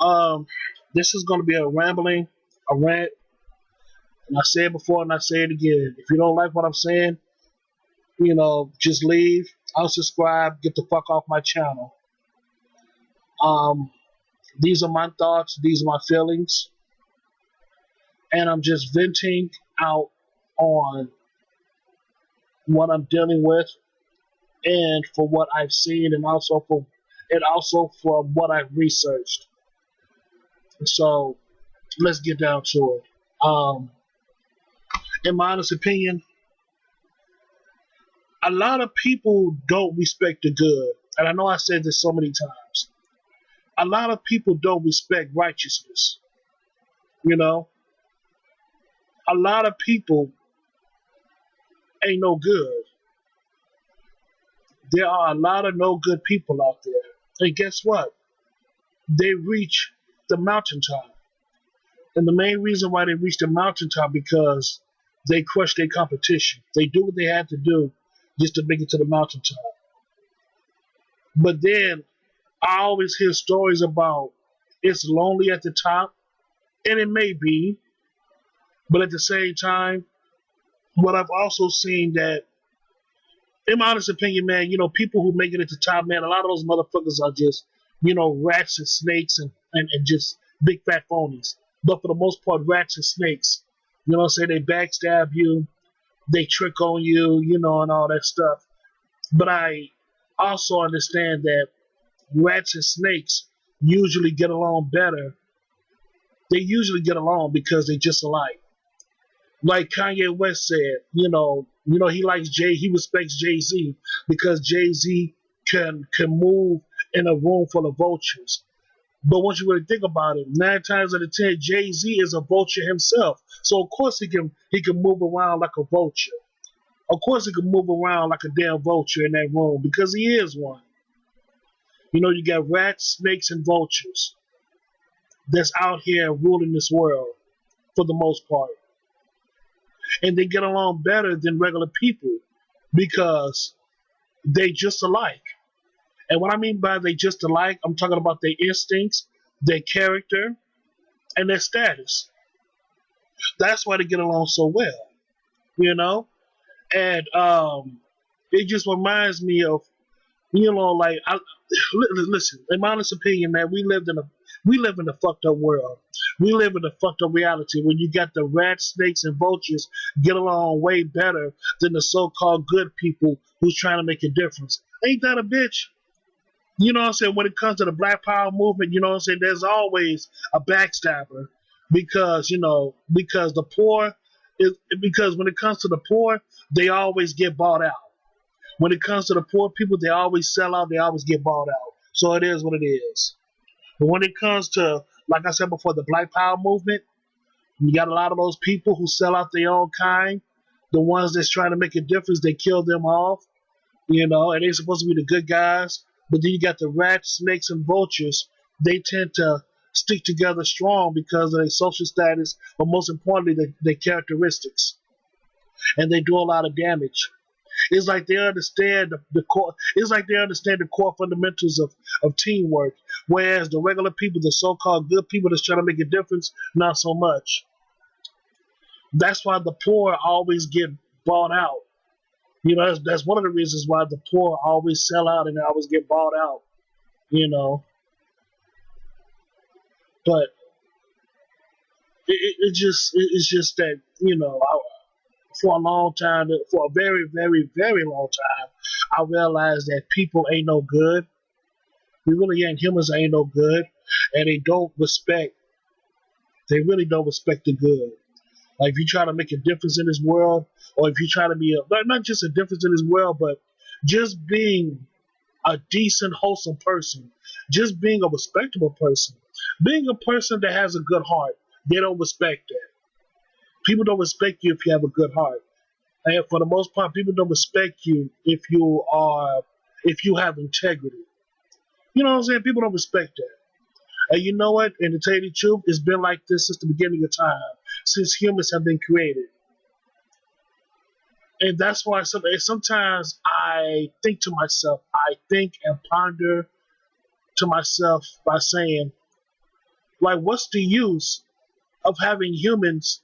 Um, this is going to be a rambling, a rant, and I said it before and I say it again. If you don't like what I'm saying, just leave, unsubscribe, get the fuck off my channel. Um, these are my thoughts, these are my feelings, and I'm just venting out on what I'm dealing with and for what I've seen and also from what I've researched. So let's get down to it. In my honest opinion, a lot of people don't respect the good. And I know I said this so many times. A lot of people don't respect righteousness. You know, a lot of people ain't no good. There are a lot of no good people out there. And guess what? They reach the mountaintop. And the main reason why they reach the mountaintop because they crush their competition. They do what they had to do just to make it to the mountaintop. But then I always hear stories about it's lonely at the top, and it may be, but at the same time, what I've also seen that, in my honest opinion, man, people who make it at the top, man, a lot of those motherfuckers are just, rats and snakes and just big fat phonies. But for the most part, rats and snakes. You know what I'm saying? They backstab you, they trick on you, and all that stuff. But I also understand that rats and snakes usually get along better. They usually get along because they just alike. Like Kanye West said, he likes he respects Jay-Z because Jay-Z can move in a room full of vultures. But once you really think about it, 9 times out of 10, Jay-Z is a vulture himself. So of course he can move around like a vulture. Of course he can move around like a damn vulture in that room because he is one. You got rats, snakes, and vultures that's out here ruling this world for the most part. And they get along better than regular people because they just alike. And what I mean by they just alike, I'm talking about their instincts, their character, and their status. That's why they get along so well, And it just reminds me of, listen, in my honest opinion, man, we live in a fucked up world. We live in a fucked up reality when you got the rats, snakes, and vultures get along way better than the so-called good people who's trying to make a difference. Ain't that a bitch? You know what I'm saying? When it comes to the Black Power movement, you know what I'm saying? There's always a backstabber because, because the poor because when it comes to the poor, they always get bought out. When it comes to the poor people, they always sell out, they always get bought out. So it is what it is. But when it comes to, like I said before, the Black Power movement, you got a lot of those people who sell out their own kind. The ones that's trying to make a difference, they kill them off, and they're supposed to be the good guys. But then you got the rats, snakes, and vultures. They tend to stick together strong because of their social status, but most importantly, their characteristics. And they do a lot of damage. It's like they understand the core. It's like they understand the core fundamentals of teamwork, whereas the regular people, the so-called good people that's trying to make a difference, not so much. That's why the poor always get bought out. That's one of the reasons why the poor always sell out and they always get bought out. But it's just that for a long time, for a very, very, very long time, I realized that people ain't no good. We really ain't, humans ain't no good, and they really don't respect the good. Like if you try to make a difference in this world, or if you try to be not just a difference in this world, but just being a decent, wholesome person, just being a respectable person, being a person that has a good heart, they don't respect that. People don't respect you if you have a good heart. And for the most part, people don't respect you if you have integrity. You know what I'm saying? People don't respect that. And you know what? And to tell you the truth, it's been like this since the beginning of time, since humans have been created. And that's why sometimes I think to myself, I think and ponder to myself by saying, Like, what's the use of having humans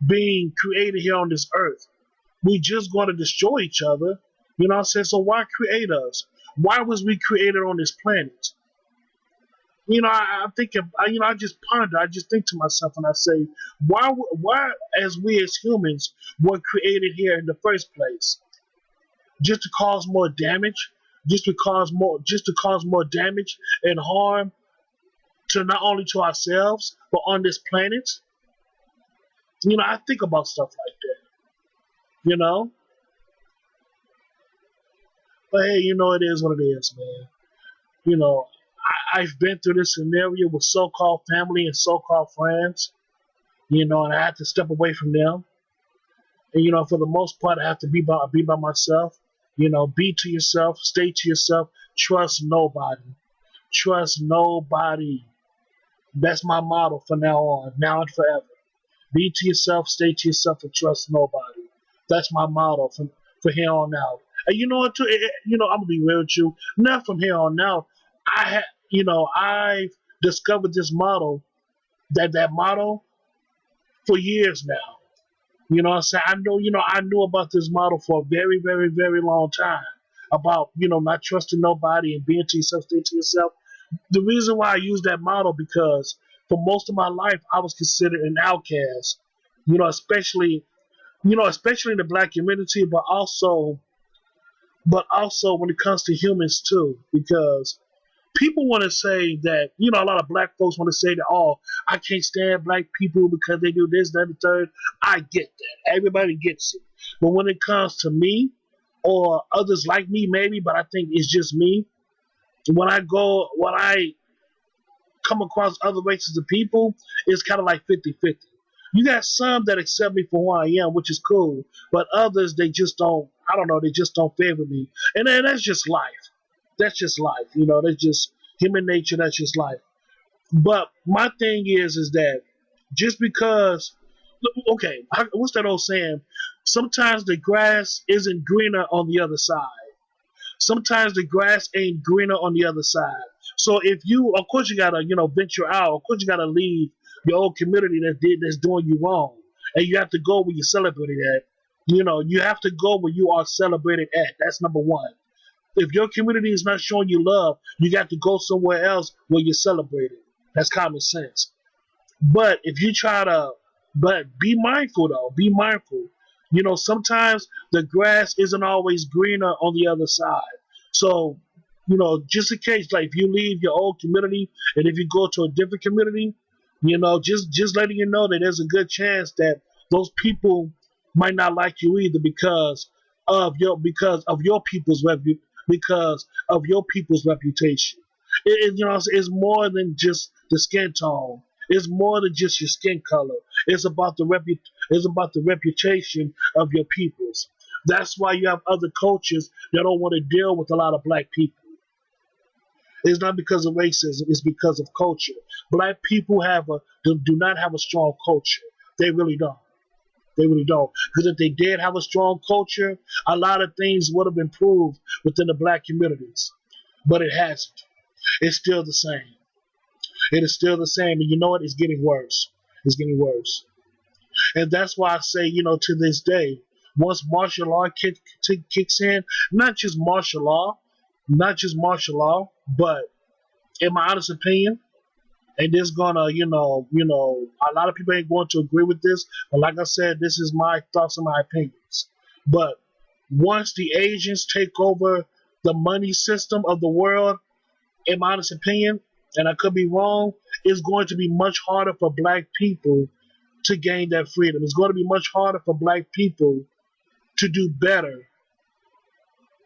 being created here on this earth? We just going to destroy each other. You know what I'm saying? So why create us? Why was we created on this planet? I think, I just ponder. I just think to myself and I say, why, as we as humans were created here in the first place, just to cause more damage, just to cause more damage and harm to not only to ourselves but on this planet. I think about stuff like that. You know, but hey, it is what it is, man. I've been through this scenario with so-called family and so-called friends. And I had to step away from them. And for the most part, I have to be by myself. Be to yourself, stay to yourself. Trust nobody. Trust nobody. That's my motto from now on, now and forever. Be to yourself, stay to yourself, and trust nobody. That's my motto for here on out. And you know what? Too, I'm gonna be real with you. Not from here on out. I've discovered this motto, that motto, for years now. What I'm saying? I knew about this model for a very, very, very long time. About, not trusting nobody and being to yourself, stay to yourself. The reason why I use that model, because for most of my life I was considered an outcast. Especially especially in the black community, but also when it comes to humans too, because people want to say that, a lot of black folks want to say that, oh, I can't stand black people because they do this, that, and the third. I get that. Everybody gets it. But when it comes to me or others like me, maybe, but I think it's just me, when I come across other races of people, it's kind of like 50-50. You got some that accept me for who I am, which is cool, but others, they just don't, I don't know, they just don't favor me. And then that's just life. That's just life. That's just human nature. That's just life. But my thing is that just because, okay, what's that old saying? Sometimes the grass isn't greener on the other side. Sometimes the grass ain't greener on the other side. So if you, of course, you gotta, venture out. Of course, you gotta leave your old community that's doing you wrong, and you have to go where you're celebrated at. You have to go where you are celebrated at. That's number one. If your community is not showing you love, you got to go somewhere else where you're celebrated. That's common sense. But if you but be mindful though. Be mindful. Sometimes the grass isn't always greener on the other side. So, just in case, like if you leave your old community and if you go to a different community, just letting you know that there's a good chance that those people might not like you either because of your people's reputation. It's more than just the skin tone. It's more than just your skin color. It's about the reputation of your peoples. That's why you have other cultures that don't want to deal with a lot of black people. It's not because of racism. It's because of culture. Black people do not have a strong culture. They really don't. They really don't. Because if they did have a strong culture, a lot of things would have improved within the black communities. But it hasn't. It's still the same. It is still the same. And you know what? It's getting worse. It's getting worse. And that's why I say, to this day, once martial law kicks in, not just martial law, but in my honest opinion, and this gonna, a lot of people ain't going to agree with this, but like I said, this is my thoughts and my opinions. But once the Asians take over the money system of the world, in my honest opinion, and I could be wrong, it's going to be much harder for black people to gain that freedom. It's going to be much harder for black people to do better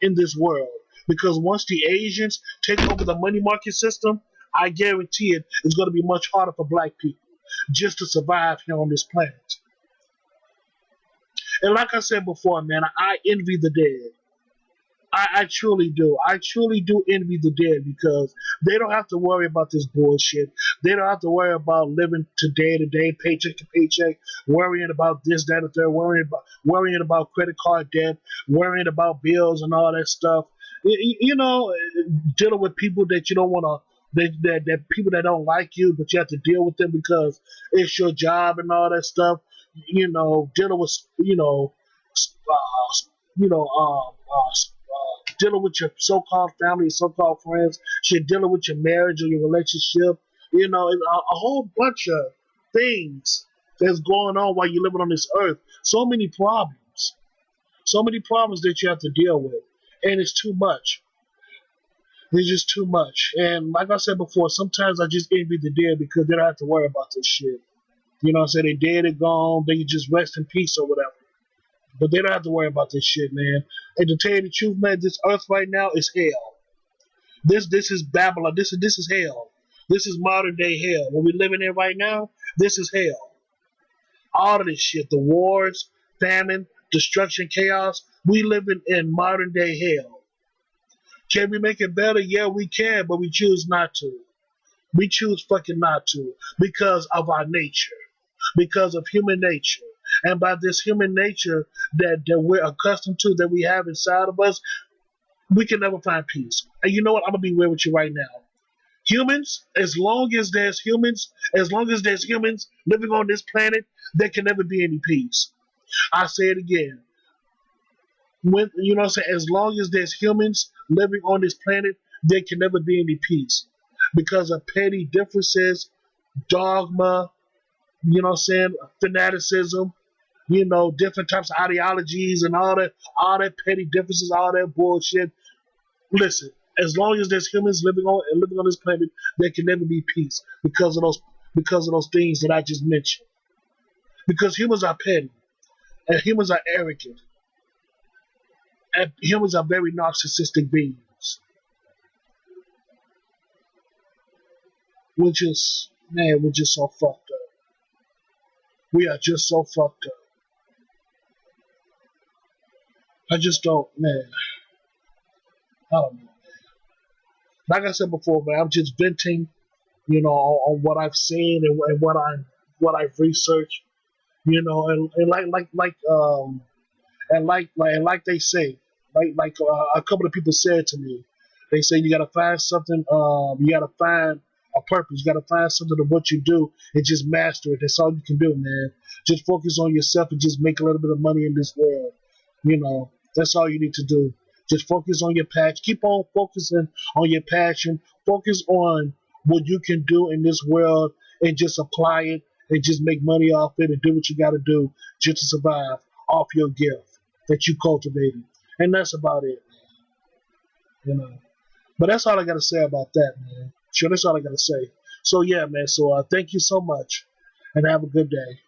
in this world. Because once the Asians take over the money market system, I guarantee it's going to be much harder for black people just to survive here on this planet. And like I said before, man, I envy the dead. I truly do. I truly do envy the dead because they don't have to worry about this bullshit. They don't have to worry about living to day, paycheck to paycheck, worrying about this, that, or third, worrying about credit card debt, worrying about bills and all that stuff. Dealing with people that you don't want to That people that don't like you, but you have to deal with them because it's your job and all that stuff. Dealing with dealing with your so-called family, so-called friends, shit, dealing with your marriage or your relationship. It's a whole bunch of things that's going on while you're living on this earth. So many problems that you have to deal with, and it's too much. It's just too much. And like I said before, sometimes I just envy the dead because they don't have to worry about this shit. You know what I'm saying? They dead and gone. They can just rest in peace or whatever. But they don't have to worry about this shit, man. And to tell you the truth, man, this earth right now is hell. This is Babylon. This is hell. This is modern day hell. What we're living in right now, this is hell. All of this shit, the wars, famine, destruction, chaos, we living in modern day hell. Can we make it better? Yeah, we can, but we choose not to. We choose fucking not to because of our nature, because of human nature. And by this human nature that we're accustomed to, that we have inside of us, we can never find peace. And you know what? I'm going to be real with you right now. Humans, as long as there's humans living on this planet, there can never be any peace. I say it again. As long as there's humans living on this planet, there can never be any peace. Because of petty differences, dogma, fanaticism, different types of ideologies and all that petty differences, all that bullshit. Listen, as long as there's humans living on this planet, there can never be peace because of those things that I just mentioned. Because humans are petty, and humans are arrogant, and humans are very narcissistic beings. We're just so fucked up. We are just so fucked up. I just don't, man. I don't know, man. Like I said before, man, I'm just venting, on what I've seen and what I've researched, and like they say, a couple of people said to me, they say you gotta find something, you gotta find a purpose, you gotta find something of what you do and just master it. That's all you can do, man. Just focus on yourself and just make a little bit of money in this world. That's all you need to do. Just focus on your passion. Keep on focusing on your passion. Focus on what you can do in this world and just apply it and just make money off it and do what you got to do just to survive off your gift that you cultivated. And that's about it, man. But that's all I got to say about that, man. Sure, that's all I got to say. So, yeah, man. So, thank you so much and have a good day.